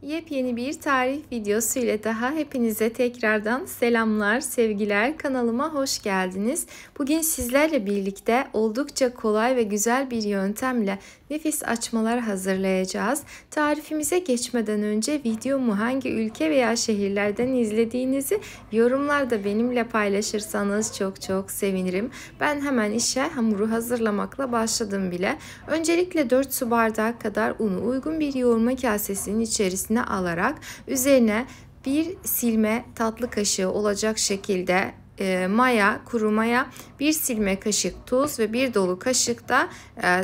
Yepyeni bir tarif videosu ile daha hepinize tekrardan selamlar, sevgiler. Kanalıma hoş geldiniz. Bugün sizlerle birlikte oldukça kolay ve güzel bir yöntemle nefis açmalar hazırlayacağız. Tarifimize geçmeden önce videomu hangi ülke veya şehirlerden izlediğinizi yorumlarda benimle paylaşırsanız çok sevinirim. Ben hemen işe hamuru hazırlamakla başladım bile. Öncelikle 4 su bardağı kadar unu uygun bir yoğurma kasesinin içerisine alarak üzerine bir silme tatlı kaşığı olacak şekilde kuru maya, bir silme kaşık tuz ve bir dolu kaşık da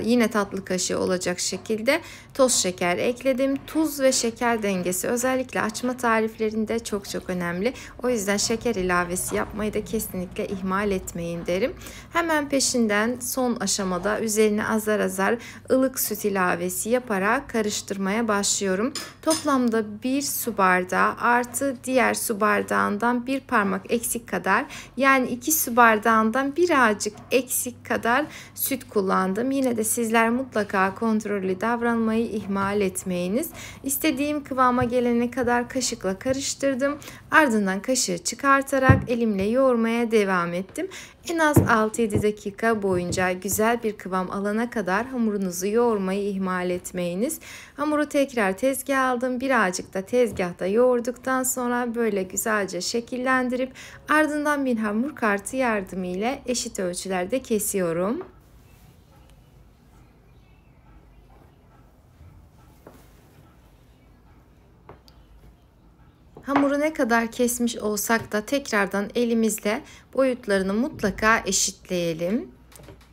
yine tatlı kaşığı olacak şekilde toz şeker ekledim. Tuz ve şeker dengesi özellikle açma tariflerinde çok önemli. O yüzden şeker ilavesi yapmayı da kesinlikle ihmal etmeyin derim. Hemen peşinden son aşamada üzerine azar azar ılık süt ilavesi yaparak karıştırmaya başlıyorum. Toplamda 1 su bardağı artı diğer su bardağından bir parmak eksik kadar, yani 2 su bardağından birazcık eksik kadar süt kullandım. Yine de sizler mutlaka kontrollü davranmayı ihmal etmeyiniz. İstediğim kıvama gelene kadar kaşıkla karıştırdım. Ardından kaşığı çıkartarak elimle yoğurmaya devam ettim. En az 6-7 dakika boyunca güzel bir kıvam alana kadar hamurunuzu yoğurmayı ihmal etmeyiniz. Hamuru tekrar tezgaha aldım. Birazcık da tezgahta yoğurduktan sonra böyle güzelce şekillendirip ardından bir hamur kartı yardımıyla eşit ölçülerde kesiyorum. Hamuru ne kadar kesmiş olsak da tekrardan elimizle boyutlarını mutlaka eşitleyelim.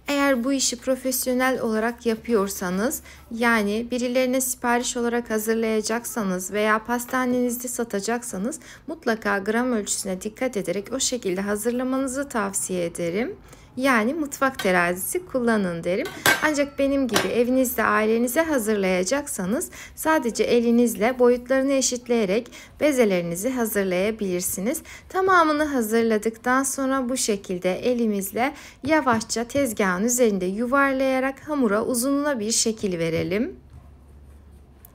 Eğer bu işi profesyonel olarak yapıyorsanız, yani birilerine sipariş olarak hazırlayacaksanız veya pastanenizde satacaksanız mutlaka gram ölçüsüne dikkat ederek o şekilde hazırlamanızı tavsiye ederim. Yani mutfak terazisi kullanın derim. Ancak benim gibi evinizde ailenize hazırlayacaksanız sadece elinizle boyutlarını eşitleyerek bezelerinizi hazırlayabilirsiniz. Tamamını hazırladıktan sonra bu şekilde elimizle yavaşça tezgahın üzerinde yuvarlayarak hamura uzunluğuna bir şekil verelim.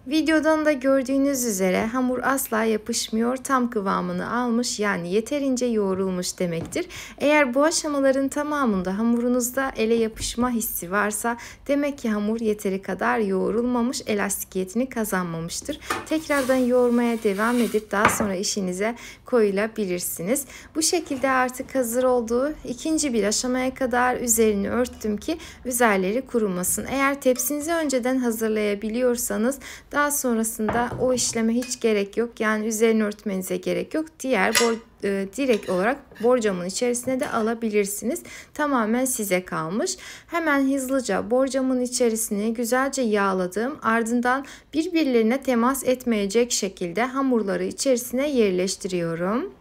Videodan da gördüğünüz üzere hamur asla yapışmıyor, tam kıvamını almış, yani yeterince yoğrulmuş demektir. Eğer bu aşamaların tamamında hamurunuzda ele yapışma hissi varsa demek ki hamur yeteri kadar yoğrulmamış, elastikiyetini kazanmamıştır. Tekrardan yoğurmaya devam edip daha sonra işinize koyulabilirsiniz. Bu şekilde artık hazır olduğu ikinci bir aşamaya kadar üzerini örttüm ki üzerleri kurumasın. Eğer tepsinizi önceden hazırlayabiliyorsanız daha sonrasında o işleme hiç gerek yok. Yani üzerini örtmenize gerek yok. Direkt olarak borcamın içerisine de alabilirsiniz. Tamamen size kalmış. Hemen hızlıca borcamın içerisini güzelce yağladım. Ardından birbirlerine temas etmeyecek şekilde hamurları içerisine yerleştiriyorum.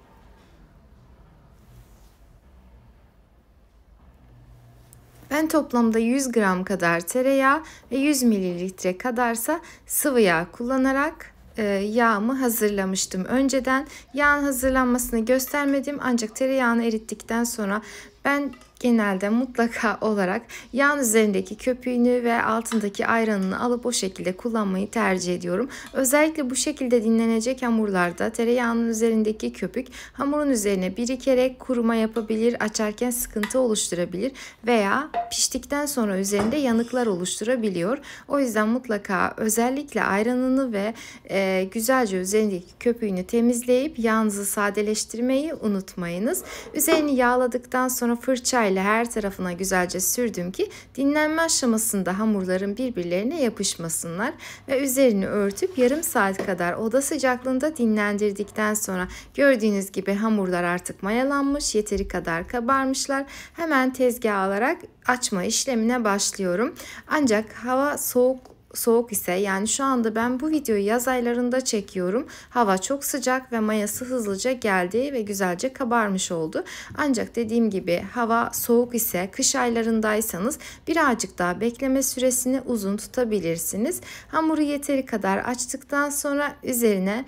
Ben toplamda 100 gram kadar tereyağı ve 100 mililitre kadarsa sıvı yağ kullanarak yağımı hazırlamıştım. Önceden yağın hazırlanmasını göstermedim, ancak tereyağını erittikten sonra ben genelde mutlaka olarak yağın üzerindeki köpüğünü ve altındaki ayranını alıp o şekilde kullanmayı tercih ediyorum. Özellikle bu şekilde dinlenecek hamurlarda tereyağının üzerindeki köpük hamurun üzerine birikerek kuruma yapabilir, açarken sıkıntı oluşturabilir veya piştikten sonra üzerinde yanıklar oluşturabiliyor. O yüzden mutlaka özellikle ayranını ve güzelce üzerindeki köpüğünü temizleyip yağınızı sadeleştirmeyi unutmayınız. Üzerini yağladıktan sonra fırçayla her tarafına güzelce sürdüm ki dinlenme aşamasında hamurların birbirlerine yapışmasınlar ve üzerini örtüp yarım saat kadar oda sıcaklığında dinlendirdikten sonra gördüğünüz gibi hamurlar artık mayalanmış, yeteri kadar kabarmışlar. Hemen tezgaha alarak açma işlemine başlıyorum. Ancak hava soğuk ise, yani şu anda ben bu videoyu yaz aylarında çekiyorum. Hava çok sıcak ve mayası hızlıca geldi ve güzelce kabarmış oldu. Ancak dediğim gibi hava soğuk ise, kış aylarındaysanız birazcık daha bekleme süresini uzun tutabilirsiniz. Hamuru yeteri kadar açtıktan sonra üzerine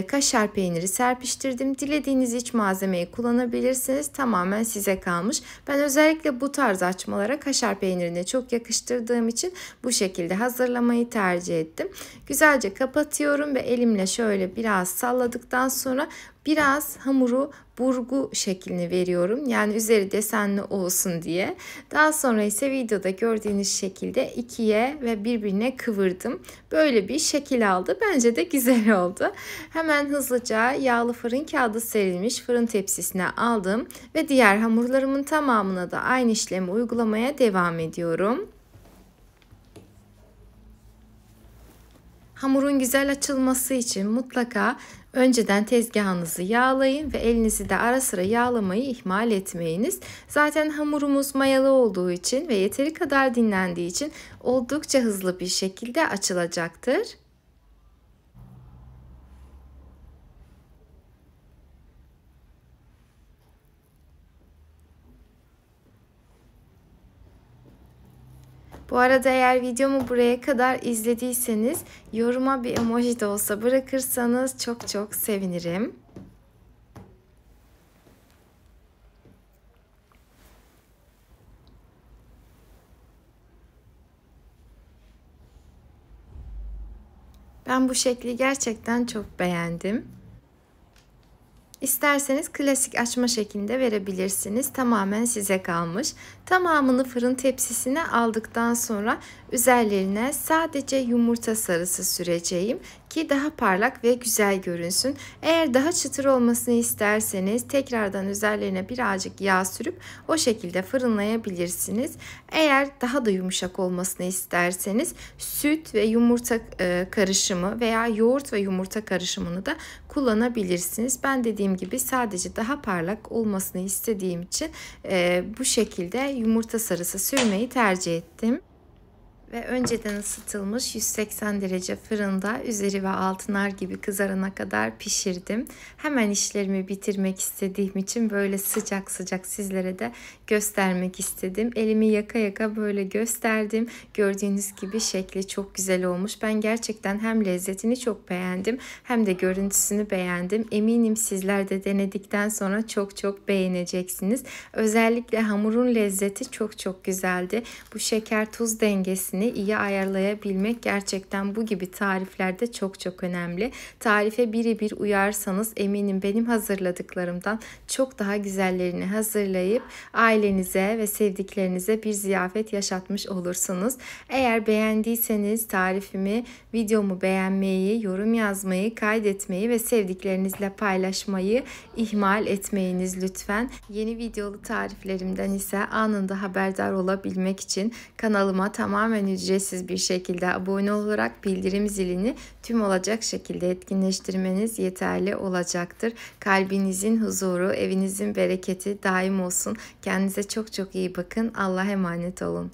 kaşar peyniri serpiştirdim. Dilediğiniz iç malzemeyi kullanabilirsiniz. Tamamen size kalmış. Ben özellikle bu tarz açmalara kaşar peynirine çok yakıştırdığım için bu şekilde hazırlamayı tercih ettim. Güzelce kapatıyorum ve elimle şöyle biraz salladıktan sonra biraz hamuru burgu şeklini veriyorum. Yani üzeri desenli olsun diye. Daha sonra ise videoda gördüğünüz şekilde ikiye ve birbirine kıvırdım. Böyle bir şekil aldı. Bence de güzel oldu. Hemen hızlıca yağlı fırın kağıdı serilmiş fırın tepsisine aldım ve diğer hamurlarımın tamamına da aynı işlemi uygulamaya devam ediyorum. Hamurun güzel açılması için mutlaka önceden tezgahınızı yağlayın ve elinizi de ara sıra yağlamayı ihmal etmeyiniz. Zaten hamurumuz mayalı olduğu için ve yeteri kadar dinlendiği için oldukça hızlı bir şekilde açılacaktır. Bu arada eğer videomu buraya kadar izlediyseniz yoruma bir emoji de olsa bırakırsanız çok çok sevinirim. Ben bu şekli gerçekten çok beğendim. İsterseniz klasik açma şeklinde verebilirsiniz. Tamamen size kalmış. Tamamını fırın tepsisine aldıktan sonra üzerlerine sadece yumurta sarısı süreceğim ki daha parlak ve güzel görünsün. Eğer daha çıtır olmasını isterseniz tekrardan üzerlerine birazcık yağ sürüp o şekilde fırınlayabilirsiniz. Eğer daha da yumuşak olmasını isterseniz süt ve yumurta karışımı veya yoğurt ve yumurta karışımını da kullanabilirsiniz. Ben dediğim gibi sadece daha parlak olmasını istediğim için bu şekilde yumurta sarısı sürmeyi tercih ettim. Ve önceden ısıtılmış 180 derece fırında üzeri ve altı nar gibi kızarana kadar pişirdim. Hemen işlerimi bitirmek istediğim için böyle sıcak sıcak sizlere de göstermek istedim. Elimi yaka yaka böyle gösterdim. Gördüğünüz gibi şekli çok güzel olmuş. Ben gerçekten hem lezzetini çok beğendim hem de görüntüsünü beğendim. Eminim sizler de denedikten sonra çok çok beğeneceksiniz. Özellikle hamurun lezzeti çok çok güzeldi. Bu şeker tuz dengesini iyi ayarlayabilmek gerçekten bu gibi tariflerde çok çok önemli. Tarife birebir uyarsanız eminim benim hazırladıklarımdan çok daha güzellerini hazırlayıp ailenize ve sevdiklerinize bir ziyafet yaşatmış olursunuz. Eğer beğendiyseniz tarifimi, videomu beğenmeyi, yorum yazmayı, kaydetmeyi ve sevdiklerinizle paylaşmayı ihmal etmeyiniz lütfen. Yeni videolu tariflerimden ise anında haberdar olabilmek için kanalıma tamamen ücretsiz bir şekilde abone olarak bildirim zilini tüm olacak şekilde etkinleştirmeniz yeterli olacaktır. Kalbinizin huzuru, evinizin bereketi daim olsun. Kendinize çok çok iyi bakın. Allah'a emanet olun.